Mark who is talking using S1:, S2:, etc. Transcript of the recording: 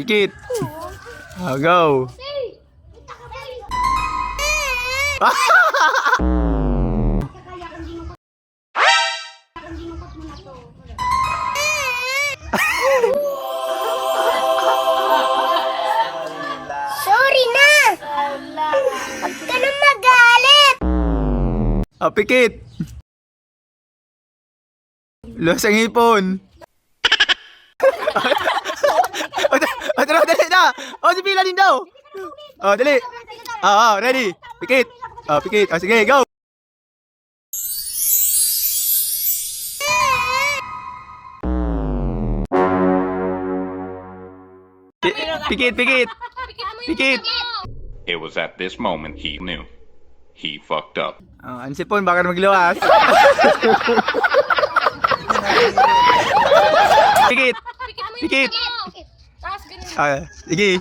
S1: Pikit. Go.
S2: Sorry na! Huwag ka nang magalit!
S1: Pikit. Los ang ipon. Tara, dali na. Si Pila din daw. Dali. Ready. Pikit. Pikit. Sige, go. Pikit. Pikit.
S3: It was at this moment he knew. He fucked up.
S1: Ang sipon, baka magluwas. Pikit. Pikit.
S4: Tapos ganun.
S1: Sige.